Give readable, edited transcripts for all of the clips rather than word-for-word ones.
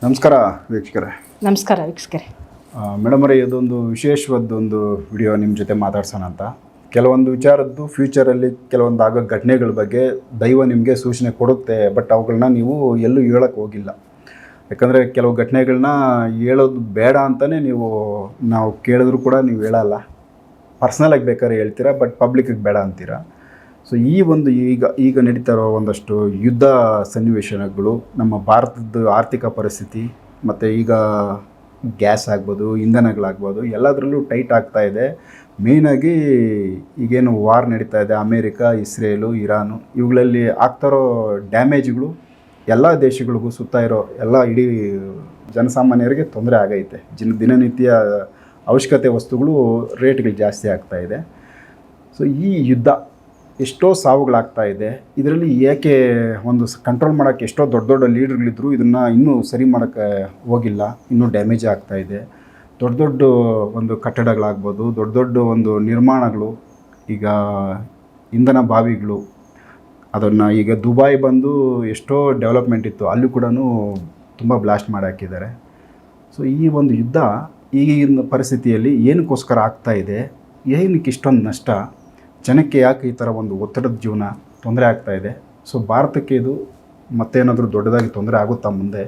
ನಮಸ್ಕಾರ ವೀಕ್ಷಕರೇ. ನಮಸ್ಕಾರ ವೀಕ್ಷಕರೇ. ಮೇಡಮ್ ಅವರೇ, ಇದೊಂದು ವಿಶೇಷವಾದೊಂದು ವಿಡಿಯೋ ನಿಮ್ಮ ಜೊತೆ ಮಾತಾಡ್ಸೋಣ ಅಂತ. ಕೆಲವೊಂದು ವಿಚಾರದ್ದು ಫ್ಯೂಚರಲ್ಲಿ ಕೆಲವೊಂದು ಆಗೋ ಘಟನೆಗಳ ಬಗ್ಗೆ ದೈವ ನಿಮಗೆ ಸೂಚನೆ ಕೊಡುತ್ತೆ, ಬಟ್ ಅವುಗಳನ್ನ ನೀವು ಎಲ್ಲೂ ಹೇಳೋಕ್ಕೆ ಹೋಗಿಲ್ಲ. ಯಾಕಂದರೆ ಕೆಲವು ಘಟನೆಗಳನ್ನ ಹೇಳೋದು ಬೇಡ ಅಂತಲೇ ನಾವು ಕೇಳಿದ್ರು ಕೂಡ ನೀವು ಹೇಳಲ್ಲ. ಪರ್ಸ್ನಲಾಗಿ ಬೇಕಾದ್ರೆ ಹೇಳ್ತೀರಾ, ಬಟ್ ಪಬ್ಲಿಕ್ಕಿಗೆ ಬೇಡ ಅಂತೀರಾ. ಸೊ ಈ ಒಂದು ಈಗ ನಡೀತಾ ಇರೋ ಒಂದಷ್ಟು ಯುದ್ಧ ಸನ್ನಿವೇಶಗಳು, ನಮ್ಮ ಭಾರತದ ಆರ್ಥಿಕ ಪರಿಸ್ಥಿತಿ, ಮತ್ತು ಈಗ ಗ್ಯಾಸ್ ಆಗ್ಬೋದು, ಇಂಧನಗಳಾಗ್ಬೋದು, ಎಲ್ಲದರಲ್ಲೂ ಟೈಟ್ ಆಗ್ತಾ ಇದೆ. ಮೇಯ್ನಾಗಿ ಈಗೇನು ವಾರ್ ನಡೀತಾ ಇದೆ, ಅಮೇರಿಕಾ, ಇಸ್ರೇಲು, ಇರಾನು, ಇವುಗಳಲ್ಲಿ ಆಗ್ತಾರೋ ಡ್ಯಾಮೇಜ್ಗಳು ಎಲ್ಲ ದೇಶಗಳಿಗೂ ಸುತ್ತ ಇರೋ ಇಡೀ ಜನಸಾಮಾನ್ಯರಿಗೆ ತೊಂದರೆ ಆಗೈತೆ. ದಿನನಿತ್ಯ ಅವಶ್ಯಕತೆ ವಸ್ತುಗಳು ರೇಟ್ಗಳು ಜಾಸ್ತಿ ಆಗ್ತಾಯಿದೆ. ಸೊ ಈ ಯುದ್ಧ ಎಷ್ಟೋ ಸಾವುಗಳಾಗ್ತಾ ಇದೆ. ಇದರಲ್ಲಿ ಏಕೆ ಒಂದು ಕಂಟ್ರೋಲ್ ಮಾಡೋಕ್ಕೆ ಎಷ್ಟೋ ದೊಡ್ಡ ದೊಡ್ಡ ಲೀಡರ್ಗಳಿದ್ರು, ಇದನ್ನು ಇನ್ನೂ ಸರಿ ಮಾಡೋಕ್ಕೆ ಹೋಗಿಲ್ಲ, ಇನ್ನೂ ಡ್ಯಾಮೇಜ್ ಆಗ್ತಾಯಿದೆ. ದೊಡ್ಡ ದೊಡ್ಡ ಒಂದು ಕಟ್ಟಡಗಳಾಗ್ಬೋದು, ದೊಡ್ಡ ದೊಡ್ಡ ಒಂದು ನಿರ್ಮಾಣಗಳು, ಈಗ ಇಂಧನ ಬಾವಿಗಳು, ಅದನ್ನು ಈಗ ದುಬೈ ಬಂದು ಎಷ್ಟೋ ಡೆವಲಪ್ಮೆಂಟ್ ಇತ್ತು, ಅಲ್ಲಿ ಕೂಡ ತುಂಬ ಬ್ಲಾಸ್ಟ್ ಮಾಡಿ ಹಾಕಿದ್ದಾರೆ. ಸೊ ಈ ಒಂದು ಯುದ್ಧ ಈಗಿನ ಪರಿಸ್ಥಿತಿಯಲ್ಲಿ ಏನಕ್ಕೋಸ್ಕರ ಆಗ್ತಾಯಿದೆ, ಏನಕ್ಕೆ ಇಷ್ಟೊಂದು ನಷ್ಟ, ಜನಕ್ಕೆ ಯಾಕೆ ಈ ಥರ ಒಂದು ಒತ್ತಡದ ಜೀವನ ತೊಂದರೆ ಆಗ್ತಾಯಿದೆ. ಸೊ ಭಾರತಕ್ಕೆ ಇದು ಮತ್ತೇನಾದರೂ ದೊಡ್ಡದಾಗಿ ತೊಂದರೆ ಆಗುತ್ತಾ ಮುಂದೆ?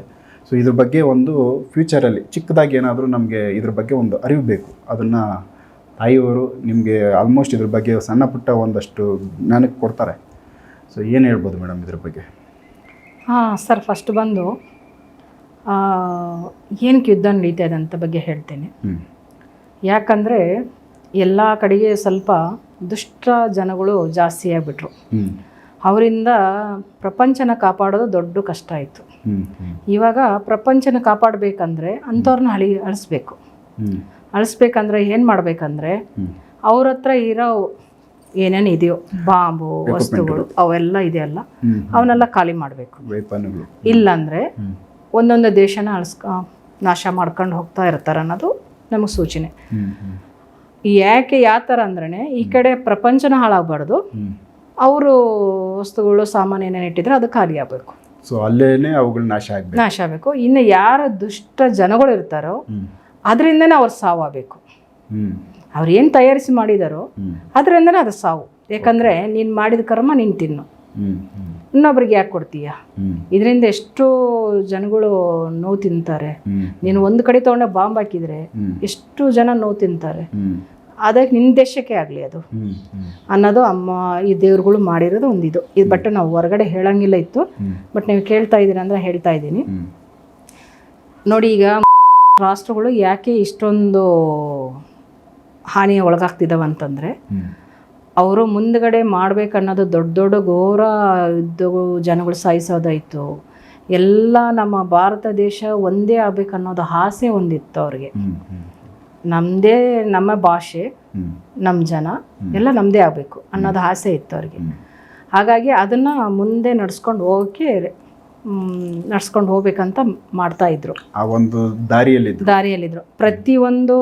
ಸೊ ಇದ್ರ ಬಗ್ಗೆ ಒಂದು ಫ್ಯೂಚರಲ್ಲಿ ಚಿಕ್ಕದಾಗಿ ಏನಾದರೂ ನಮಗೆ ಇದ್ರ ಬಗ್ಗೆ ಒಂದು ಅರಿವು ಬೇಕು. ಅದನ್ನು ತಾಯಿಯವರು ನಿಮಗೆ ಆಲ್ಮೋಸ್ಟ್ ಇದ್ರ ಬಗ್ಗೆ ಸಣ್ಣ ಪುಟ್ಟ ಒಂದಷ್ಟು ಜ್ಞಾನಕ್ಕೆ ಕೊಡ್ತಾರೆ. ಸೊ ಏನು ಹೇಳ್ಬೋದು ಮೇಡಮ್ ಇದ್ರ ಬಗ್ಗೆ? ಸರ್, ಫಸ್ಟ್ ಬಂದು ಏನಕ್ಕೆ ಯುದ್ಧ ನಡೀತಾ ಇದೆ ಅಂತ ಬಗ್ಗೆ ಹೇಳ್ತೇನೆ. ಯಾಕಂದರೆ ಎಲ್ಲ ಕಡೆಗೆ ಸ್ವಲ್ಪ ದುಷ್ಟ ಜನಗಳು ಜಾಸ್ತಿ ಆಗಿಬಿಟ್ರು. ಅವರಿಂದ ಪ್ರಪಂಚನ ಕಾಪಾಡೋದು ದೊಡ್ಡ ಕಷ್ಟ ಆಯಿತು. ಇವಾಗ ಪ್ರಪಂಚನ ಕಾಪಾಡಬೇಕಂದ್ರೆ ಅಂಥವ್ರನ್ನ ಅಳಿಸ್ಬೇಕಂದ್ರೆ ಏನು ಮಾಡಬೇಕಂದ್ರೆ ಅವ್ರ ಹತ್ರ ಇರೋ ಏನೇನು ಇದೆಯೋ ಬಾಂಬು ವಸ್ತುಗಳು ಅವೆಲ್ಲ ಇದೆಯಲ್ಲ, ಅವನ್ನೆಲ್ಲ ಖಾಲಿ ಮಾಡಬೇಕು. ಇಲ್ಲಾಂದರೆ ಒಂದೊಂದು ದೇಶನ ನಾಶ ಮಾಡ್ಕೊಂಡು ಹೋಗ್ತಾ ಇರ್ತಾರೆ ಅನ್ನೋದು ನಮಗೆ ಸೂಚನೆ. ಯಾಕೆ ಯಾವ ಥರ ಅಂದ್ರೆ, ಈ ಕಡೆ ಪ್ರಪಂಚನ ಹಾಳಾಗಬಾರ್ದು, ಅವರು ವಸ್ತುಗಳು ಸಾಮಾನು ಏನೇನು ಇಟ್ಟಿದ್ರೆ ಅದು ಖಾಲಿ ಆಗಬೇಕು. ಸೊ ಅಲ್ಲೇನೆ ಅವುಗಳು ನಾಶ ಆಗಬೇಕು. ಇನ್ನು ಯಾರ ದುಷ್ಟ ಜನಗಳು ಇರ್ತಾರೋ ಅದರಿಂದನೇ ಅವ್ರು ಸಾವಾಗಬೇಕು. ಅವ್ರು ಏನು ತಯಾರಿಸಿ ಮಾಡಿದಾರೋ ಅದರಿಂದನೇ ಅದು ಸಾವು. ಯಾಕಂದರೆ ನೀನು ಮಾಡಿದ ಕರ್ಮ ನೀನು ತಿನ್ನು, ಇನ್ನೊಬ್ರಿಗೆ ಯಾಕೆ ಕೊಡ್ತೀಯ? ಇದರಿಂದ ಎಷ್ಟೋ ಜನಗಳು ನೋವು ತಿಂತಾರೆ. ನೀನು ಒಂದು ಕಡೆ ತೊಗೊಂಡೆ ಬಾಂಬ್ ಹಾಕಿದರೆ ಎಷ್ಟು ಜನ ನೋವು ತಿಂತಾರೆ. ಅದಕ್ಕೆ ನಿನ್ನ ದೇಶಕ್ಕೆ ಆಗಲಿ ಅದು ಅನ್ನೋದು ಈ ದೇವ್ರುಗಳು ಮಾಡಿರೋದು ಒಂದಿದು. ಇದು ಬಟ್ ನಾವು ಹೊರಗಡೆ ಹೇಳಂಗಿಲ್ಲ ಇತ್ತು, ಬಟ್ ನೀವು ಕೇಳ್ತಾ ಇದ್ದೀರ ಅಂದರೆ ಹೇಳ್ತಾ ಇದ್ದೀನಿ. ನೋಡಿ, ಈಗ ರಾಷ್ಟ್ರಗಳು ಯಾಕೆ ಇಷ್ಟೊಂದು ಹಾನಿಯ ಒಳಗಾಗ್ತಿದ್ದಾವೆ ಅಂತಂದರೆ, ಅವರು ಮುಂದ್ಗಡೆ ಮಾಡ್ಬೇಕನ್ನೋದು ದೊಡ್ಡ ದೊಡ್ಡ ಘೋರ ಜನಗಳು ಸಾಯಿಸೋದಾಯಿತು. ಎಲ್ಲ ನಮ್ಮ ಭಾರತ ದೇಶ ಒಂದೇ ಆಗ್ಬೇಕನ್ನೋದು ಆಸೆ ಒಂದಿತ್ತು ಅವ್ರಿಗೆ. ನಮ್ಮ ಭಾಷೆ, ನಮ್ಮ ಜನ ಎಲ್ಲ ನಮ್ಮದೇ ಆಗಬೇಕು ಅನ್ನೋದು ಆಸೆ ಇತ್ತು ಅವ್ರಿಗೆ. ಹಾಗಾಗಿ ಅದನ್ನು ಮುಂದೆ ನಡ್ಸ್ಕೊಂಡು ಹೋಗ್ಬೇಕಂತ ಮಾಡ್ತಾಯಿದ್ರು. ಆ ಒಂದು ದಾರಿಯಲ್ಲಿದ್ರು. ಪ್ರತಿಯೊಂದು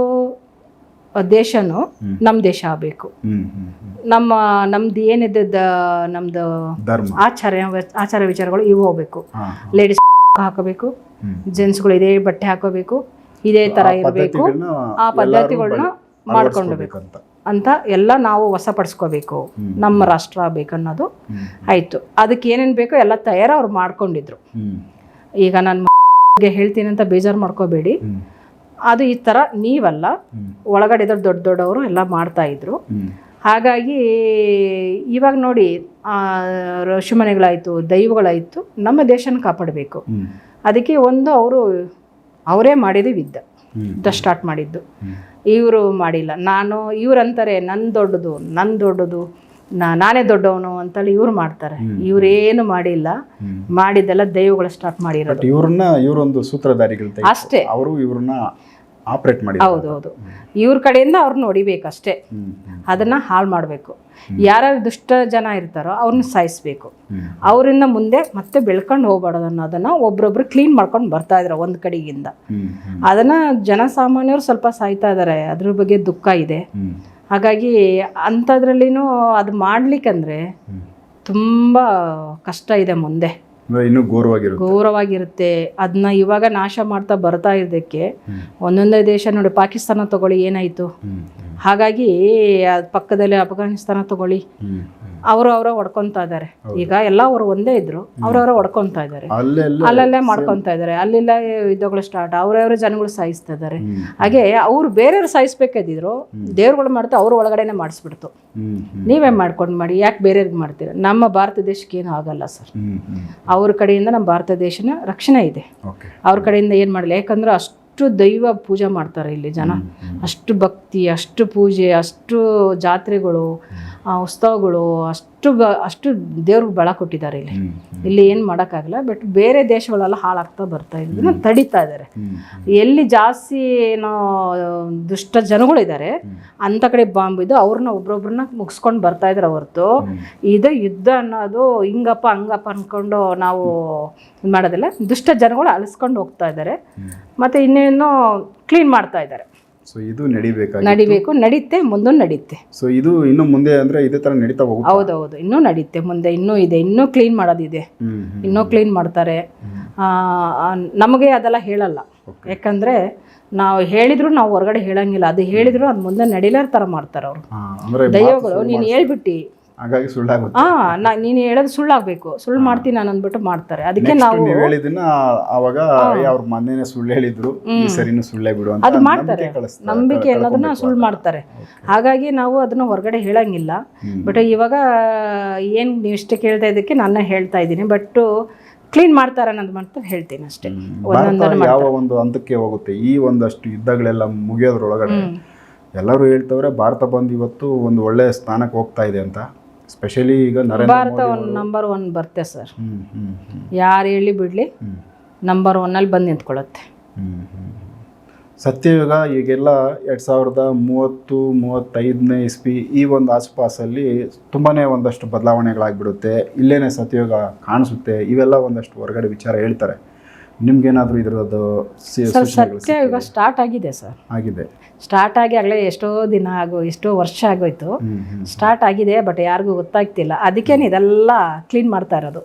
ದೇಶನೂ ನಮ್ಮ ದೇಶ ಆಗಬೇಕು. ನಮ್ದು ಏನಿದೆ ನಮ್ದು ಆಚಾರ ವಿಚಾರಗಳು ಇವು ಹೋಗ್ಬೇಕು. ಲೇಡೀಸ್ ಹಾಕೋಬೇಕು, ಜೆಂಟ್ಸ್ಗಳು ಇದೇ ಬಟ್ಟೆ ಹಾಕೋಬೇಕು, ಇದೇ ಥರ ಇರಬೇಕು, ಆ ಪದ್ಧತಿಗಳನ್ನ ಮಾಡ್ಕೊಂಡ್ಬೇಕು ಅಂತ ಎಲ್ಲ ನಾವು ವಶಪಡಿಸ್ಕೋಬೇಕು. ನಮ್ಮ ರಾಷ್ಟ್ರ ಆಗಬೇಕನ್ನೋದು ಆಯಿತು. ಅದಕ್ಕೆ ಏನೇನು ಬೇಕೋ ಎಲ್ಲ ಅವ್ರು ಮಾಡ್ಕೊಂಡಿದ್ರು. ಈಗ ನಾನು ಹೇಳ್ತೀನಿ ಅಂತ ಬೇಜಾರು ಮಾಡ್ಕೋಬೇಡಿ. ಅದು ಈ ಥರ ನೀವಲ್ಲ, ಒಳಗಡೆ ದೊಡ್ಡವರು ಎಲ್ಲ ಮಾಡ್ತಾಯಿದ್ರು. ಹಾಗಾಗಿ ಇವಾಗ ನೋಡಿ, ಋಷಿಮನೆಗಳಾಯಿತು, ದೈವಗಳಾಯಿತು, ನಮ್ಮ ದೇಶನ ಕಾಪಾಡಬೇಕು. ಅದಕ್ಕೆ ಅವರೇ ಮಾಡಿದ್ದು ಯುದ್ಧ ಸ್ಟಾರ್ಟ್ ಮಾಡಿದ್ದು. ಇವರು ಮಾಡಿಲ್ಲ. ಇವ್ರಂತಾರೆ ನನ್ನ ದೊಡ್ಡದು ನಾನೇ ದೊಡ್ಡವನು ಅಂತೇಳಿ ಇವ್ರು ಮಾಡ್ತಾರೆ. ಇವರೇನು ಮಾಡಿಲ್ಲ, ಮಾಡಿದ್ದೆಲ್ಲ ದೈವಗಳು ಸ್ಟಾರ್ಟ್ ಮಾಡಿರೋದು. ಇವರೊಂದು ಸೂತ್ರಧಾರಿಗಳು ಅಷ್ಟೇ. ಅವರು ಇವ್ರನ್ನ ಆಪರೇಟ್ ಮಾಡಿ. ಹೌದು, ಇವ್ರ ಕಡೆಯಿಂದ ಅವ್ರನ್ನ ಹೊಡಿಬೇಕಷ್ಟೇ. ಅದನ್ನ ಹಾಳು ಮಾಡಬೇಕು. ಯಾರ್ಯಾರು ದುಷ್ಟ ಜನ ಇರ್ತಾರೋ ಅವ್ರನ್ನ ಸಾಯಿಸ್ಬೇಕು. ಅವರಿಂದ ಮುಂದೆ ಮತ್ತೆ ಬೆಳ್ಕೊಂಡು ಹೋಗ್ಬಾರ್ದು ಅನ್ನೋದನ್ನ ಒಬ್ರೊಬ್ರು ಕ್ಲೀನ್ ಮಾಡ್ಕೊಂಡು ಬರ್ತಾ ಇದ್ರು ಒಂದು ಕಡೆಗಿಂದ. ಅದನ್ನ ಜನಸಾಮಾನ್ಯರು ಸ್ವಲ್ಪ ಸಾಯ್ತಾ ಇದಾರೆ, ಅದ್ರ ಬಗ್ಗೆ ದುಃಖ ಇದೆ. ಹಾಗಾಗಿ ಅಂಥದ್ರಲ್ಲಿನೂ ಅದು ಮಾಡ್ಲಿಕ್ಕಂದ್ರೆ ತುಂಬ ಕಷ್ಟ ಇದೆ ಮುಂದೆ. ಅಂದ್ರೆ ಇನ್ನೂ ಘೋರವಾಗಿರುತ್ತೆ. ಅದನ್ನ ಇವಾಗ ನಾಶ ಮಾಡ್ತಾ ಬರ್ತಾ ಇರೋದಕ್ಕೆ ಒಂದೊಂದೇ ದೇಶ ನೋಡಿ, ಪಾಕಿಸ್ತಾನ ತಗೊಳ್ಳಿ ಏನಾಯಿತು. ಹಾಗಾಗಿ ಪಕ್ಕದಲ್ಲಿ ಅಫ್ಘಾನಿಸ್ತಾನ ತಗೊಳ್ಳಿ, ಅವರ ಹೊಡ್ಕೊತಾ ಇದ್ದಾರೆ. ಈಗ ಎಲ್ಲ ಅವರು ಒಂದೇ ಇದ್ರು, ಅವ್ರವ್ರ ಹೊಡ್ಕೊತಾ ಇದ್ದಾರೆ, ಅಲ್ಲಲ್ಲೇ ಮಾಡ್ಕೊತಾ ಇದ್ದಾರೆ. ಅಲ್ಲೆಲ್ಲ ಯುದ್ಧಗಳು ಸ್ಟಾರ್ಟ್, ಅವ್ರವ್ರ ಜನಗಳು ಸಾಯಿಸ್ತಾ ಇದ್ದಾರೆ. ಹಾಗೆ ಅವ್ರು ಬೇರೆಯವ್ರು ಸಾಯಿಸ್ಬೇಕಾದಿದ್ರು, ದೇವ್ರುಗಳು ಮಾಡ್ತಾ ಅವ್ರ ಒಳಗಡೆನೆ ಮಾಡಿಸ್ಬಿಡ್ತು. ನೀವೇ ಮಾಡ್ಕೊಂಡು ಮಾಡಿ, ಯಾಕೆ ಬೇರೆಯವ್ರಿಗೆ ಮಾಡ್ತೀರ? ನಮ್ಮ ಭಾರತ ದೇಶಕ್ಕೆ ಏನು ಆಗಲ್ಲ ಸರ್. ಅವ್ರ ಕಡೆಯಿಂದ ನಮ್ಮ ಭಾರತ ದೇಶನ ರಕ್ಷಣೆ ಇದೆ. ಅವ್ರ ಕಡೆಯಿಂದ ಏನು ಮಾಡಲಿ, ಯಾಕಂದ್ರೆ ಅಷ್ಟು ದೈವ ಪೂಜೆ ಮಾಡ್ತಾರೆ ಇಲ್ಲಿ ಜನ. ಅಷ್ಟು ಭಕ್ತಿ, ಅಷ್ಟು ಪೂಜೆ, ಅಷ್ಟು ಜಾತ್ರೆಗಳು, ಉತ್ಸವಗಳು, ಅಷ್ಟು ದೇವ್ರಿಗೆ ಬಳ ಕೊಟ್ಟಿದ್ದಾರೆ ಇಲ್ಲಿ ಏನು ಮಾಡೋಕ್ಕಾಗಲ್ಲ. ಬಟ್ ಬೇರೆ ದೇಶಗಳೆಲ್ಲ ಹಾಳಾಗ್ತಾ ಬರ್ತಾ ಇರೋದನ್ನ ತಡೀತಾ ಇದ್ದಾರೆ. ಎಲ್ಲಿ ಜಾಸ್ತಿ ಏನೋ ದುಷ್ಟ ಜನಗಳಿದ್ದಾರೆ ಅಂಥ ಕಡೆ ಬಾಂಬ್ ಇದು ಅವ್ರನ್ನ ಒಬ್ರೊಬ್ರನ್ನ ಮುಗಿಸ್ಕೊಂಡು ಬರ್ತಾ ಇದ್ದಾರೆ ಹೊರತು ಇದು ಯುದ್ಧ ಅನ್ನೋದು ಹಿಂಗಪ್ಪ ಹಂಗಪ್ಪ ಅಂದ್ಕೊಂಡು ನಾವು ಇದು ಮಾಡೋದಿಲ್ಲ. ದುಷ್ಟ ಜನಗಳು ಅಳಿಸ್ಕೊಂಡು ಹೋಗ್ತಾ ಇದ್ದಾರೆ, ಮತ್ತು ಇನ್ನೇನು ಕ್ಲೀನ್ ಮಾಡ್ತಾ ಇದ್ದಾರೆ. ಸೊ ಇದು ನಡೀತೆ, ಮುಂದೆ ನಡೀತೆ. ಸೊ ಇದು ಇನ್ನು ಮುಂದೆ ಅಂದ್ರೆ ಇದೇ ತರ ನಡೀತಾ ಹೋಗುತ್ತೆ. ಹೌದೌದು, ಇನ್ನೂ ನಡೀತೆ, ಮುಂದೆ ಇನ್ನೂ ಇದೆ, ಇನ್ನೂ ಕ್ಲೀನ್ ಮಾಡೋದಿದೆ, ಇನ್ನೂ ಕ್ಲೀನ್ ಮಾಡ್ತಾರೆ. ನಮಗೆ ಅದೆಲ್ಲ ಹೇಳಲ್ಲ, ಯಾಕಂದ್ರೆ ನಾವು ಹೇಳಿದ್ರು ನಾವು ಹೊರಗಡೆ ಹೇಳಂಗಿಲ್ಲ. ಅದು ಹೇಳಿದ್ರು ಅದು ಮುಂದೆ ನಡೀಲಾರ ಥರ ಮಾಡ್ತಾರೆ ಅವರು ದೈವಗಳು. ನೀನು ಹೇಳ್ಬಿಟ್ಟು ಹಾಗಾಗಿ ಸುಳ್ಳಾಗುತ್ತೆ. ನೀನು ಹೇಳೋದು ಸುಳ್ಳಾಗಬೇಕು, ಸುಳ್ಳು ಮಾಡ್ತೀನಿ ನಾನು ಅಂದ್ಬಿಟ್ಟು ಮಾಡ್ತಾರೆ. ಅದಕ್ಕೆ ನಾವು ಹೇಳಿದನ್ನ ಅವಾಗ ಅವ್ರ ಮೊನ್ನೆ ಸುಳ್ಳು ಹೇಳಿದ್ರು, ಈ ಸರಿನೂ ಸುಳ್ಳೇ ಬಿಡು ಅಂತ ಅದು ಮಾಡ್ತಾರೆ. ನಂಬಿಕೆ ಅನ್ನೋದನ್ನ ಸುಳ್ಳು ಮಾಡ್ತಾರೆ. ಹಾಗಾಗಿ ನಾವು ಅದನ್ನ ಹೊರಗಡೆ ಹೇಳಂಗಿಲ್ಲ. ಬಟ್ ಇವಾಗ ಏನು ನೀವು ಇಷ್ಟ ಕೇಳ್ತಾ ಇದಕ್ಕೆ ನಾನು ಹೇಳ್ತಾ ಇದ್ದೀನಿ. ಬಟ್ ಕ್ಲೀನ್ ಮಾಡ್ತಾರೆ ಅನ್ನೋದು ಮಾತ್ರ ಹೇಳ್ತೀನಿ ಅಷ್ಟೇ. ಯಾವ ಒಂದು ಹಂತಕ್ಕೆ ಹೋಗುತ್ತೆ ಈ ಒಂದಷ್ಟು ಯುದ್ಧಗಳೆಲ್ಲ ಮುಗಿಯೋದ್ರೊಳಗಡೆ ಎಲ್ಲರೂ ಹೇಳ್ತವ್ರೆ ಭಾರತ ಬಂದು ಇವತ್ತು ಒಂದು ಒಳ್ಳೆ ಸ್ಥಾನಕ್ಕೆ ಹೋಗ್ತಾ ಇದೆ ಅಂತ. ಸ್ಪೆಷಲಿ ಈಗ ಭಾರತ ನಂಬರ್ 1 ಬರುತ್ತೆ ಸರ್. ಯಾರು ಹೇಳಿ ಬಿಡ್ಲಿ, ನಂಬರ್ 1 ಬಂದು ನಿಂತ್ಕೊಳ್ಳುತ್ತೆ. ಸತ್ಯಯುಗ ಈಗೆಲ್ಲ 2030-35ನೇ ಇಸ್ವಿ ಈ ಒಂದು ಆಸುಪಾಸಲ್ಲಿ ತುಂಬಾ ಒಂದಷ್ಟು ಬದಲಾವಣೆಗಳಾಗ್ಬಿಡುತ್ತೆ. ಇಲ್ಲೇನೆ ಸತ್ಯಯುಗ ಕಾಣಿಸುತ್ತೆ. ಇವೆಲ್ಲ ಒಂದಷ್ಟು ಹೊರಗಡೆ ವಿಚಾರ ಹೇಳ್ತಾರೆ. ನಿಮ್ಗೇನಾದರೂ ಇದರದ್ದು ಸತ್ಯಯುಗ ಸ್ಟಾರ್ಟ್ ಆಗಿದೆ ಸರ್. ಸ್ಟಾರ್ಟ್ ಆಗಿ ಆಗಲೇ ಎಷ್ಟೋ ವರ್ಷ ಆಗೋಯ್ತು. ಸ್ಟಾರ್ಟ್ ಆಗಿದೆ, ಬಟ್ ಯಾರಿಗೂ ಗೊತ್ತಾಗ್ತಿಲ್ಲ. ಅದಕ್ಕೇನೆ ಇದೆಲ್ಲ ಕ್ಲೀನ್ ಮಾಡ್ತಾ ಇರೋದು.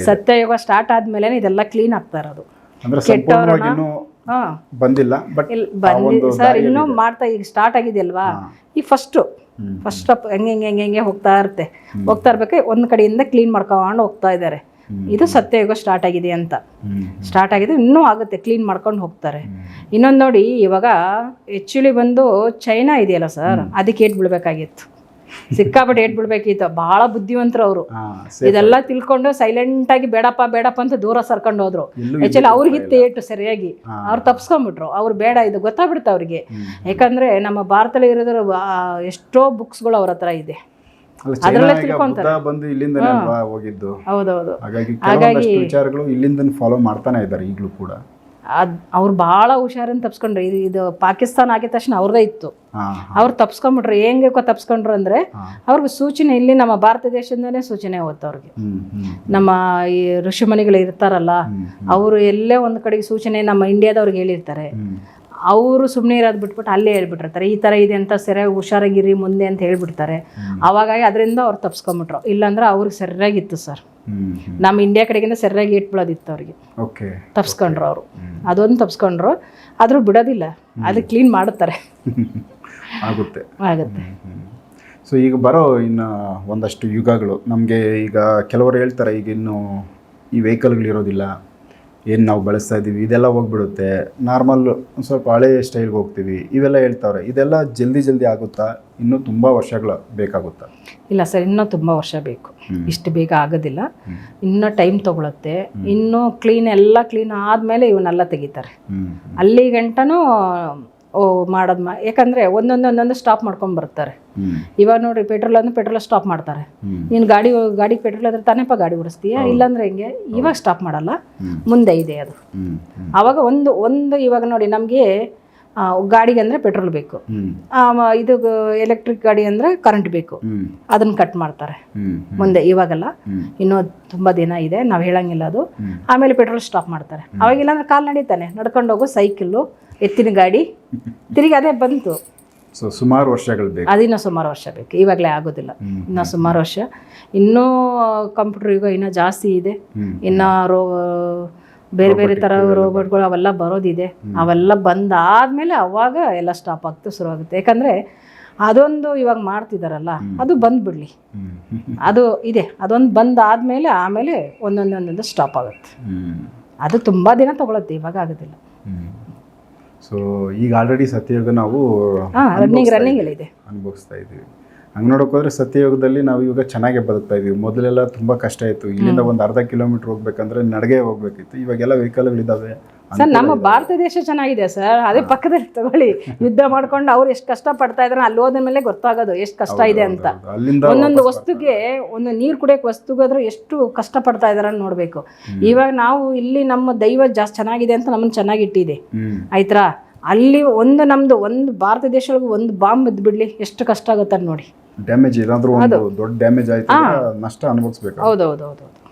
ಸತ್ಯಯುಗ ಸ್ಟಾರ್ಟ್ ಆದ್ಮೇಲೆ ಇದೆಲ್ಲ ಕ್ಲೀನ್ ಆಗ್ತಾ ಇರೋದು. ಬಂದಿಲ್ಲ ಸರ್, ಇನ್ನೂ ಮಾಡ್ತಾ ಈಗ ಸ್ಟಾರ್ಟ್ ಆಗಿದೆ ಅಲ್ವಾ. ಈ ಫಸ್ಟ್ ಹೆಂಗೆ ಹೋಗ್ತಾ ಇರ್ಬೇಕು. ಒಂದು ಕಡೆಯಿಂದ ಕ್ಲೀನ್ ಮಾಡ್ಕೊಂಡು ಹೋಗ್ತಾ ಇದ್ದಾರೆ. ಇದು ಸತ್ಯಯುಗ ಸ್ಟಾರ್ಟ್ ಆಗಿದೆ ಅಂತ. ಸ್ಟಾರ್ಟ್ ಆಗಿದೆ, ಇನ್ನೂ ಆಗುತ್ತೆ, ಕ್ಲೀನ್ ಮಾಡ್ಕೊಂಡು ಹೋಗ್ತಾರೆ. ಇನ್ನೊಂದು ನೋಡಿ, ಇವಾಗ ಆ್ಯಕ್ಚುಲಿ ಬಂದು ಚೈನಾ ಇದೆಯಲ್ಲ ಸರ್, ಅದಕ್ಕೆ ಏಟ್ ಬಿಡ್ಬೇಕಾಗಿತ್ತು, ಸಿಕ್ಕಾಪಟ್ಟೆ ಏಟ್ ಬಿಡ್ಬೇಕಿತ್ತು. ಬಹಳ ಬುದ್ಧಿವಂತರು ಅವರು. ಇದೆಲ್ಲ ತಿಳ್ಕೊಂಡು ಸೈಲೆಂಟಾಗಿ ಬೇಡಪ್ಪ ಅಂತ ದೂರ ಸರ್ಕೊಂಡು ಹೋದ್ರು. ಆ್ಯಕ್ಚುಲಿ ಅವ್ರಿಗಿತ್ತು ಏಟು ಸರಿಯಾಗಿ, ಅವ್ರು ತಪ್ಸ್ಕೊಂಡ್ಬಿಟ್ರು. ಅವ್ರು ಬೇಡ, ಇದು ಗೊತ್ತಾಗ್ಬಿಡ್ತು ಅವ್ರಿಗೆ. ಯಾಕಂದ್ರೆ ನಮ್ಮ ಭಾರತದಲ್ಲಿ ಇರೋದ್ರ ಎಷ್ಟೋ ಬುಕ್ಸ್ಗಳು ಅವ್ರ ಹತ್ರ ಇದೆ, ಅದರಲ್ಲೇ ತಿಳ್ಕೊಂತಾರೆ. ಹೌದೌದು. ಹಾಗಾಗಿ ವಿಚಾರಗಳು ಇಲ್ಲಿಂದ ಫಾಲೋ ಮಾಡ್ತಾನೆ ಇದ್ದಾರೆ ಈಗಲೂ ಕೂಡ. ಅವ್ರು ಭಾಳ ಹುಷಾರಿಂದ ತಪ್ಸ್ಕೊಂಡ್ರು. ಇದು ಪಾಕಿಸ್ತಾನ ಆಗಿದ ತಕ್ಷಣ ಅವ್ರದೇ ಇತ್ತು, ಅವ್ರು ತಪ್ಸ್ಕೊಂಡ್ಬಿಟ್ರು. ಹೆಂಗೆ ತಪ್ಸ್ಕೊಂಡ್ರು ಅಂದ್ರೆ ಅವ್ರಿಗೆ ಸೂಚನೆ ಇಲ್ಲಿ ನಮ್ಮ ಭಾರತ ದೇಶದಿಂದನೇ ಸೂಚನೆ ಹೋಗುತ್ತೆ ಅವ್ರಿಗೆ. ನಮ್ಮ ಈ ಋಷಿಮುನಿಗಳು ಇರ್ತಾರಲ್ಲ, ಅವರು ಎಲ್ಲೇ ಒಂದು ಕಡೆಗೆ ಸೂಚನೆ ನಮ್ಮ ಇಂಡಿಯಾದವ್ರಿಗೆ ಹೇಳಿರ್ತಾರೆ. ಅವರು ಸುಮ್ಮನೆ ಇರೋದು ಬಿಟ್ಬಿಟ್ಟು ಅಲ್ಲೇ ಹೇಳ್ಬಿಟ್ಟಿರ್ತಾರೆ, ಈ ಥರ ಇದೆ ಅಂತ ಸರಿಯಾಗಿ ಹುಷಾರಾಗಿರಿ ಮುಂದೆ ಅಂತ ಹೇಳ್ಬಿಡ್ತಾರೆ. ಅವಾಗಾಗಿ ಅದರಿಂದ ಅವ್ರು ತಪ್ಸ್ಕೊಂಬಿಟ್ರು. ಇಲ್ಲಾಂದ್ರೆ ಅವ್ರಿಗೆ ಸರಿಯಾಗಿತ್ತು ಸರ್. ನಮ್ಮ ಇಂಡಿಯಾ ಕಡೆಗಿಂದ ಸರಿಯಾಗಿ ಇಟ್ಬಿಡೋದಿತ್ತು ಅವ್ರಿಗೆ. ತಪ್ಸ್ಕೊಂಡ್ರು ಅವರು, ಅದೊಂದು ತಪ್ಸ್ಕೊಂಡ್ರು. ಆದರೂ ಬಿಡೋದಿಲ್ಲ, ಅದು ಕ್ಲೀನ್ ಮಾಡುತ್ತಾರೆ. ಆಗುತ್ತೆ. ಸೊ ಈಗ ಬರೋ ಇನ್ನು ಒಂದಷ್ಟು ಯುಗಗಳು ನಮಗೆ, ಈಗ ಕೆಲವರು ಹೇಳ್ತಾರೆ ಈಗ ಇನ್ನು ಈ ವೆಹಿಕಲ್ಗಳಿರೋದಿಲ್ಲ, ಏನು ನಾವು ಬಳಸ್ತಾ ಇದ್ದೀವಿ ಇದೆಲ್ಲ ಹೋಗ್ಬಿಡುತ್ತೆ, ನಾರ್ಮಲ್ ಒಂದು ಸ್ವಲ್ಪ ಹಳೆ ಸ್ಟೈಲ್ಗೆ ಹೋಗ್ತೀವಿ, ಇವೆಲ್ಲ ಹೇಳ್ತಾವ್ರೆ. ಇದೆಲ್ಲ ಜಲ್ದಿ ಆಗುತ್ತಾ? ಇನ್ನೂ ತುಂಬ ವರ್ಷಗಳು ಬೇಕಾಗುತ್ತಾ? ಇಲ್ಲ ಸರ್, ಇನ್ನೂ ತುಂಬ ವರ್ಷ ಬೇಕು. ಇಷ್ಟು ಬೇಗ ಆಗೋದಿಲ್ಲ, ಇನ್ನೂ ಟೈಮ್ ತೊಗೊಳುತ್ತೆ. ಇನ್ನೂ ಎಲ್ಲ ಕ್ಲೀನ್ ಆದಮೇಲೆ ಇವನ್ನೆಲ್ಲ ತೆಗಿತಾರೆ. ಅಲ್ಲಿ ಗಂಟನೂ ಮಾಡೋದು. ಯಾಕಂದರೆ ಒಂದೊಂದು ಸ್ಟಾಪ್ ಮಾಡ್ಕೊಂಡು ಬರ್ತಾರೆ. ಇವಾಗ ನೋಡಿ, ಪೆಟ್ರೋಲ್ ಸ್ಟಾಪ್ ಮಾಡ್ತಾರೆ. ನೀನು ಗಾಡಿ ಪೆಟ್ರೋಲ್ ಆದ್ರೆ ತಾನೇಪ್ಪ ಗಾಡಿ ಓಡಿಸ್ತೀಯಾ? ಇಲ್ಲಾಂದ್ರೆ ಹೆಂಗೆ? ಇವಾಗ ಸ್ಟಾಪ್ ಮಾಡಲ್ಲ, ಮುಂದೆ ಇದೆ ಅದು. ಆವಾಗ ಒಂದು ಇವಾಗ ನೋಡಿ, ನಮಗೆ ಗಾಡಿಗೆ ಅಂದರೆ ಪೆಟ್ರೋಲ್ ಬೇಕು, ಇದು ಎಲೆಕ್ಟ್ರಿಕ್ ಗಾಡಿ ಅಂದರೆ ಕರೆಂಟ್ ಬೇಕು, ಅದನ್ನು ಕಟ್ ಮಾಡ್ತಾರೆ ಮುಂದೆ. ಇವಾಗಲ್ಲ, ಇನ್ನೂ ತುಂಬ ದಿನ ಇದೆ, ನಾವು ಹೇಳಂಗಿಲ್ಲ ಅದು. ಆಮೇಲೆ ಪೆಟ್ರೋಲ್ ಸ್ಟಾಪ್ ಮಾಡ್ತಾರೆ. ಅವಾಗಿಲ್ಲ ಅಂದ್ರೆ ಕಾಲು ನಡೀತಾನೆ, ನಡ್ಕೊಂಡು ಹೋಗೋ ಸೈಕಲ್ಲು, ಎತ್ತಿನ ಗಾಡಿ, ತಿರುಗಿ ಅದೇ ಬಂತು. ಸೊ ಸುಮಾರು ವರ್ಷಗಳು ಬೇಕು. ಅದಿನ್ನೂ ಸುಮಾರು ವರ್ಷ ಬೇಕು, ಇವಾಗಲೇ ಆಗೋದಿಲ್ಲ. ಇನ್ನೂ ಸುಮಾರು ವರ್ಷ, ಇನ್ನೂ ಕಂಪ್ಯೂಟರ್ ಯುಗ ಇನ್ನೂ ಜಾಸ್ತಿ ಇದೆ. ಇನ್ನು ಬೇರೆ ಬೇರೆ ಥರ ರೋಬೋಟ್ಗಳು ಅವೆಲ್ಲ ಬರೋದಿದೆ. ಅವೆಲ್ಲ ಬಂದಾದ್ಮೇಲೆ ಅವಾಗ ಎಲ್ಲ ಸ್ಟಾಪ್ ಆಗ್ತಾ ಶುರುವಾಗುತ್ತೆ. ಯಾಕಂದರೆ ಅದೊಂದು ಇವಾಗ ಮಾಡ್ತಿದ್ದಾರಲ್ಲ, ಅದು ಬಂದ್ಬಿಡ್ಲಿ, ಅದು ಇದೆ, ಅದೊಂದು ಬಂದಾದ್ಮೇಲೆ ಆಮೇಲೆ ಒಂದೊಂದೊಂದೊಂದು ಸ್ಟಾಪ್ ಆಗುತ್ತೆ. ಅದು ತುಂಬ ದಿನ ತಗೊಳುತ್ತೆ, ಇವಾಗ ಆಗೋದಿಲ್ಲ. ಸೊ ಈಗ ಆಲ್ರೆಡಿ ಸತ್ಯಯುಗ ನಾವು ರನ್ನಿಂಗ್ ಇದೆ, ಅನುಭವಿಸ್ತಾ ಇದ್ದೀವಿ. ಹಂಗೆ ನೋಡೋಕೆ ಹೋದ್ರೆ ಸತ್ಯಯುಗದಲ್ಲಿ ನಾವು ಇವಾಗ ಚೆನ್ನಾಗೇ ಬದುಕ್ತಾ ಇದೀವಿ. ಮೊದಲೆಲ್ಲ ತುಂಬ ಕಷ್ಟ ಇತ್ತು. ಇಲ್ಲಿಂದ ಒಂದು ಅರ್ಧ ಕಿಲೋಮೀಟರ್ ಹೋಗ್ಬೇಕಂದ್ರೆ ನಡಿಗೆ ಹೋಗ್ಬೇಕಿತ್ತು. ಇವಾಗೆಲ್ಲ ವೆಹಿಕಲ್ಗಳಿದ್ದಾವೆ. ಸರ್ ನಮ್ಮ ಭಾರತ ದೇಶ ಚೆನ್ನಾಗಿದೆ ಸರ್. ಅದೇ ಪಕ್ಕದಲ್ಲಿ ತಗೊಳ್ಳಿ, ಯುದ್ಧ ಮಾಡ್ಕೊಂಡು ಅವ್ರು ಎಷ್ಟು ಕಷ್ಟ ಪಡ್ತಾ ಇದಾರೆ, ಅಲ್ಲಿ ಹೋದ ಮೇಲೆ ಗೊತ್ತಾಗೋದು ಎಷ್ಟು ಕಷ್ಟ ಇದೆ ಅಂತ. ಒಂದೊಂದು ವಸ್ತುಗೆ, ಒಂದು ನೀರು ಕುಡಿಯೋಕೆ ವಸ್ತುಗಾದ್ರೂ ಎಷ್ಟು ಕಷ್ಟ ಪಡ್ತಾ ಇದಾರೆ ಅಂತ ನೋಡ್ಬೇಕು. ಇವಾಗ ನಾವು ಇಲ್ಲಿ ನಮ್ಮ ದೈವ ಜಾಸ್ತಿ ಚೆನ್ನಾಗಿದೆ ಅಂತ ನಮ್ಮನ್ನು ಚೆನ್ನಾಗಿಟ್ಟಿದೆ, ಆಯ್ತಾ. ಅಲ್ಲಿ ನಮ್ದು ಒಂದು ಭಾರತ ದೇಶದೊಳಗೆ ಒಂದು ಬಾಂಬ್ ಬಿದ್ದು ಬಿಡ್ಲಿ, ಎಷ್ಟು ಕಷ್ಟ ಆಗುತ್ತೆ ನೋಡಿ. ಡ್ಯಾಮೇಜ್ ಏನಾದರೂ ದೊಡ್ಡ ಡ್ಯಾಮೇಜ್ ಆಯ್ತು, ನಷ್ಟ ಅನುಭವಿಸ್ಬೇಕು. ಹೌದೌದು.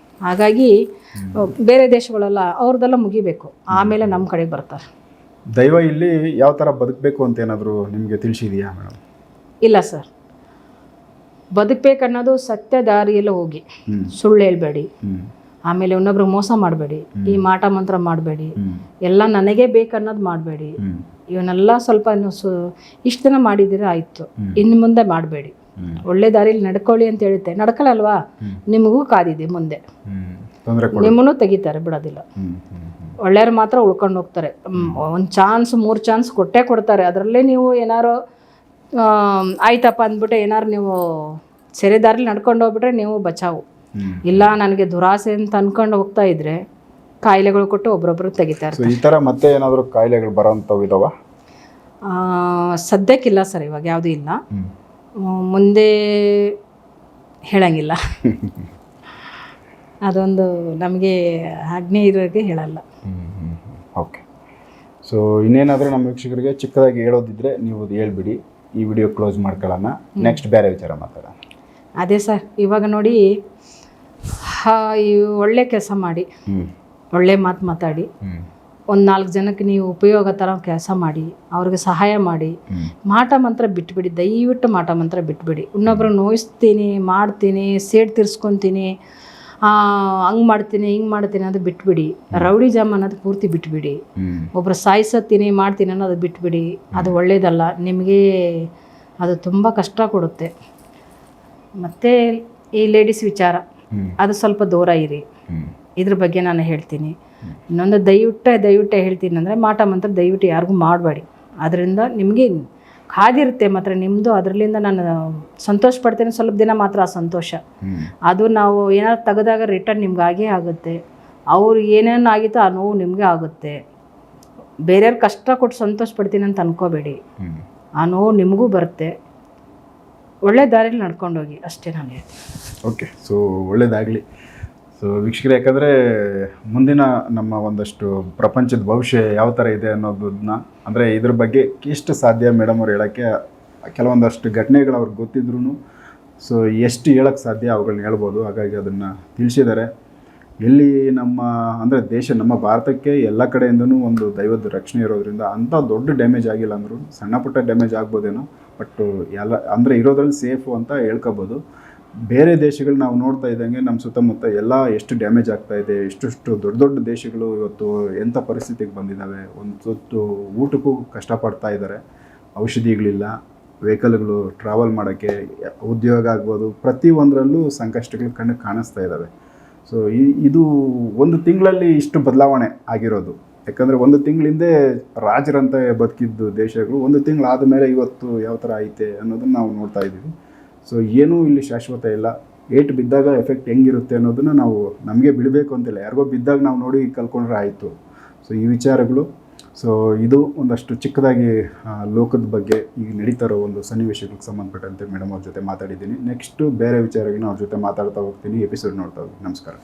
ಹಾಗಾಗಿ ಬೇರೆ ದೇಶಗಳೆಲ್ಲ ಅವ್ರದ್ದೆಲ್ಲ ಮುಗಿಬೇಕು, ಆಮೇಲೆ ನಮ್ಮ ಕಡೆಗೆ ಬರ್ತಾರೆ. ದೈವ ಇಲ್ಲಿ ಯಾವ ಥರ ಬದುಕಬೇಕು ಅಂತ ಏನಾದರೂ ನಿಮಗೆ ತಿಳಿಸಿದೆಯಾ ಮೇಡಮ್? ಇಲ್ಲ ಸರ್, ಬದುಕಬೇಕನ್ನೋದು ಸತ್ಯ ದಾರಿಯಲ್ಲಿ ಹೋಗಿ, ಸುಳ್ಳು ಹೇಳ್ಬೇಡಿ, ಆಮೇಲೆ ಇನ್ನೊಬ್ರಿಗೆ ಮೋಸ ಮಾಡಬೇಡಿ, ಈ ಮಾಟ ಮಂತ್ರ ಮಾಡಬೇಡಿ, ಎಲ್ಲ ನನಗೆ ಬೇಕನ್ನೋದು ಮಾಡಬೇಡಿ. ಇವನ್ನೆಲ್ಲ ಸ್ವಲ್ಪ ಇಷ್ಟು ದಿನ ಮಾಡಿದ್ದೀರಾ ಆಯಿತು, ಇನ್ನು ಮುಂದೆ ಮಾಡಬೇಡಿ. ಒಳ್ಳೆ ದಾರಿಯಲ್ಲಿ ನಡ್ಕೊಳ್ಳಿ ಅಂತ ಹೇಳುತ್ತೆ, ನಡ್ಕೊಳ್ಳಲ್ವಾ, ನಿಮಗೂ ಕಾದಿದೆ ಮುಂದೆ, ನಿಮ್ಮನ್ನು ತೆಗಿತಾರೆ, ಬಿಡೋದಿಲ್ಲ. ಒಳ್ಳೆಯವ್ರು ಮಾತ್ರ ಉಳ್ಕೊಂಡು ಹೋಗ್ತಾರೆ. ಒಂದು ಚಾನ್ಸ್ 3 ಚಾನ್ಸ್ ಕೊಡ್ತಾರೆ. ಅದರಲ್ಲೇ ನೀವು ಏನಾರು ಆಯ್ತಪ್ಪ ಅಂದ್ಬಿಟ್ಟು ಏನಾರು ನೀವು ಸರಿ ದಾರಿಲಿ ನಡ್ಕೊಂಡು ಹೋಗ್ಬಿಟ್ರೆ ನೀವು ಬಚಾವು. ಇಲ್ಲ ನನಗೆ ದುರಾಸೆ ಅಂತ ಅನ್ಕೊಂಡು ಹೋಗ್ತಾ ಇದ್ರೆ ಕಾಯಿಲೆಗಳು ಕೊಟ್ಟು ಒಬ್ರೊಬ್ರು ತೆಗಿತಾರೆ. ಈ ಥರ ಮತ್ತೆ ಏನಾದರೂ ಕಾಯಿಲೆಗಳು ಬರೋಂಥವು ಇದಾವ? ಸದ್ಯಕ್ಕಿಲ್ಲ ಸರ್, ಇವಾಗ ಯಾವುದೂ ಇಲ್ಲ, ಮುಂದೆ ಹೇಳಂಗಿಲ್ಲ. ಅದೊಂದು ನಮಗೆ ಆಜ್ಞೆ ಇರೋರಿಗೆ ಹೇಳಲ್ಲ. ಓಕೆ. ಸೊ ಇನ್ನೇನಾದರೂ ನಮ್ಮ ವೀಕ್ಷಕರಿಗೆ ಚಿಕ್ಕದಾಗಿ ಹೇಳೋದಿದ್ರೆ ನೀವು ಹೇಳ್ಬಿಡಿ, ಈ ವಿಡಿಯೋ ಕ್ಲೋಸ್ ಮಾಡ್ಕೊಳ್ಳೋಣ. ನೆಕ್ಸ್ಟ್ ಬೇರೆ ವಿಚಾರ ಮಾತಾಡೋಣ. ಅದೇ ಸರ್, ಇವಾಗ ನೋಡಿ, ಒಳ್ಳೆ ಕೆಲಸ ಮಾಡಿ, ಒಳ್ಳೆ ಮಾತು ಮಾತಾಡಿ, ಒಂದು 4 ಜನಕ್ಕೆ ನೀವು ಉಪಯೋಗ ಥರ ಕೆಲಸ ಮಾಡಿ, ಅವ್ರಿಗೆ ಸಹಾಯ ಮಾಡಿ. ಮಾಟ ಮಂತ್ರ ಬಿಟ್ಬಿಡಿ, ದಯವಿಟ್ಟು ಮಾಟ ಮಂತ್ರ ಬಿಟ್ಬಿಡಿ. ಇನ್ನೊಬ್ರು ನೋಯಿಸ್ತೀನಿ, ಮಾಡ್ತೀನಿ, ಸೇಡ್ ತೀರ್ಸ್ಕೊತೀನಿ, ಹಂಗೆ ಮಾಡ್ತೀನಿ, ಹಿಂಗೆ ಮಾಡ್ತೀನಿ ಅದು ಬಿಟ್ಬಿಡಿ. ರೌಡಿ ಜಾಮ್ ಅನ್ನೋದು ಪೂರ್ತಿ ಬಿಟ್ಬಿಡಿ. ಒಬ್ಬರು ಸಾಯಿಸತ್ತೀನಿ, ಮಾಡ್ತೀನಿ ಅನ್ನೋದು ಬಿಟ್ಬಿಡಿ. ಅದು ಒಳ್ಳೇದಲ್ಲ, ನಿಮಗೆ ಅದು ತುಂಬ ಕಷ್ಟ ಕೊಡುತ್ತೆ. ಮತ್ತು ಈ ಲೇಡೀಸ್ ವಿಚಾರ, ಅದು ಸ್ವಲ್ಪ ದೂರ ಇರಿ. ಇದ್ರ ಬಗ್ಗೆ ನಾನು ಹೇಳ್ತೀನಿ. ಇನ್ನೊಂದು ದಯವಿಟ್ಟು ಹೇಳ್ತೀನಿ ಅಂದರೆ, ಮಾಟ ಮಂತ್ರ ದಯವಿಟ್ಟು ಯಾರಿಗೂ ಮಾಡಬೇಡಿ. ಅದರಿಂದ ನಿಮಗೆ ಕಾದಿರುತ್ತೆ ಮಾತ್ರ ನಿಮ್ಮದು. ಅದರಲ್ಲಿಂದ ನಾನು ಸಂತೋಷ ಪಡ್ತೇನೆ, ಸ್ವಲ್ಪ ದಿನ ಮಾತ್ರ ಆ ಸಂತೋಷ. ಅದು ನಾವು ಏನಾದ್ರು ತೆಗೆದಾಗ ರಿಟರ್ನ್ ನಿಮ್ಗೆ ಆಗೇ ಆಗುತ್ತೆ. ಅವ್ರು ಏನೇನು ಆಗಿತ್ತೋ ಆ ನೋವು ನಿಮಗೆ ಆಗುತ್ತೆ. ಬೇರೆಯವ್ರು ಕಷ್ಟ ಕೊಟ್ಟು ಸಂತೋಷ ಪಡ್ತೀನಿ ಅಂತ ಅನ್ಕೋಬೇಡಿ, ಆ ನೋವು ನಿಮಗೂ ಬರುತ್ತೆ. ಒಳ್ಳೆ ದಾರಿಯಲ್ಲಿ ನಡ್ಕೊಂಡು ಹೋಗಿ, ಅಷ್ಟೇ ನಾನು ಹೇಳ್ತೀನಿ. ಓಕೆ. ಸೊ ಒಳ್ಳೇದಾಗಲಿ. ಸೊ ವೀಕ್ಷಕರು, ಯಾಕಂದರೆ ಮುಂದಿನ ನಮ್ಮ ಒಂದಷ್ಟು ಪ್ರಪಂಚದ ಭವಿಷ್ಯ ಯಾವ ಥರ ಇದೆ ಅನ್ನೋದನ್ನ, ಅಂದರೆ ಇದ್ರ ಬಗ್ಗೆ ಎಷ್ಟು ಸಾಧ್ಯ ಮೇಡಮ್ ಅವ್ರು ಹೇಳೋಕ್ಕೆ, ಕೆಲವೊಂದಷ್ಟು ಘಟನೆಗಳು ಅವ್ರಿಗೆ ಗೊತ್ತಿದ್ರೂ ಸೊ ಎಷ್ಟು ಹೇಳೋಕ್ಕೆ ಸಾಧ್ಯ ಅವುಗಳನ್ನ ಹೇಳ್ಬೋದು. ಹಾಗಾಗಿ ಅದನ್ನು ತಿಳಿಸಿದ್ದಾರೆ. ಎಲ್ಲಿ ನಮ್ಮ ಅಂದರೆ ದೇಶ, ನಮ್ಮ ಭಾರತಕ್ಕೆ ಎಲ್ಲ ಕಡೆಯಿಂದನೂ ಒಂದು ದೈವದ ರಕ್ಷಣೆ ಇರೋದ್ರಿಂದ ಅಂಥ ದೊಡ್ಡ ಡ್ಯಾಮೇಜ್ ಆಗಿಲ್ಲ ಅಂದರೂ ಸಣ್ಣ ಪುಟ್ಟ ಡ್ಯಾಮೇಜ್ ಆಗ್ಬೋದೇನೋ, ಬಟ್ ಎಲ್ಲ ಅಂದರೆ ಇರೋದ್ರಲ್ಲಿ ಸೇಫು ಅಂತ ಹೇಳ್ಕೊಬೋದು. ಬೇರೆ ದೇಶಗಳು ನಾವು ನೋಡ್ತಾ ಇದ್ದಂಗೆ ನಮ್ಮ ಸುತ್ತಮುತ್ತ ಎಲ್ಲ ಎಷ್ಟು ಡ್ಯಾಮೇಜ್ ಆಗ್ತಾ ಇದೆ, ಎಷ್ಟು ದೊಡ್ಡ ದೇಶಗಳು ಇವತ್ತು ಎಂಥ ಪರಿಸ್ಥಿತಿಗೆ ಬಂದಿದ್ದಾವೆ. ಒಂದು ಸುತ್ತು ಊಟಕ್ಕೂ ಕಷ್ಟಪಡ್ತಾ ಇದ್ದಾರೆ, ಔಷಧಿಗಳಿಲ್ಲ, ವೆಹಿಕಲ್ಗಳು ಟ್ರಾವೆಲ್ ಮಾಡೋಕ್ಕೆ, ಉದ್ಯೋಗ ಆಗ್ಬೋದು, ಪ್ರತಿಯೊಂದರಲ್ಲೂ ಸಂಕಷ್ಟಗಳು ಕಣ್ಣಿಗೆ ಕಾಣಿಸ್ತಾ ಇದ್ದಾವೆ. ಸೊ ಇದು ಒಂದು ತಿಂಗಳಲ್ಲಿ ಇಷ್ಟು ಬದಲಾವಣೆ ಆಗಿರೋದು. ಯಾಕಂದರೆ ಒಂದು ತಿಂಗಳಿಂದೆ ರಾಜರಂತ ಬದುಕಿದ್ದು ದೇಶಗಳು 1 ತಿಂಗಳಾದ ಮೇಲೆ ಇವತ್ತು ಯಾವ ಥರ ಐತೆ ಅನ್ನೋದನ್ನು ನಾವು ನೋಡ್ತಾ ಇದ್ದೀವಿ. ಸೊ ಏನೂ ಇಲ್ಲಿ ಶಾಶ್ವತ ಇಲ್ಲ. ಏಟು ಬಿದ್ದಾಗ ಎಫೆಕ್ಟ್ ಹೆಂಗಿರುತ್ತೆ ಅನ್ನೋದನ್ನು ನಾವು ನಮಗೆ ಬಿಡಬೇಕು ಅಂತಿಲ್ಲ, ಯಾರಿಗೋ ಬಿದ್ದಾಗ ನಾವು ನೋಡಿ ಕಲ್ಕೊಂಡ್ರೆ ಆಯಿತು. ಸೊ ಈ ವಿಚಾರಗಳು. ಸೊ ಇದು ಒಂದಷ್ಟು ಚಿಕ್ಕದಾಗಿ ಲೋಕದ ಬಗ್ಗೆ ಈಗ ನಡೀತಾರೋ ಒಂದು ಸನ್ನಿವೇಶಗಳಿಗೆ ಸಂಬಂಧಪಟ್ಟಂತೆ ಮೇಡಮ್ ಅವ್ರ ಜೊತೆ ಮಾತಾಡಿದ್ದೀನಿ. ನೆಕ್ಸ್ಟು ಬೇರೆ ವಿಚಾರಗಳನ್ನ ಅವ್ರ ಜೊತೆ ಮಾತಾಡ್ತಾ ಹೋಗ್ತೀನಿ, ಎಪಿಸೋಡ್ ನೋಡ್ತಾ ಹೋಗಿ. ನಮಸ್ಕಾರ.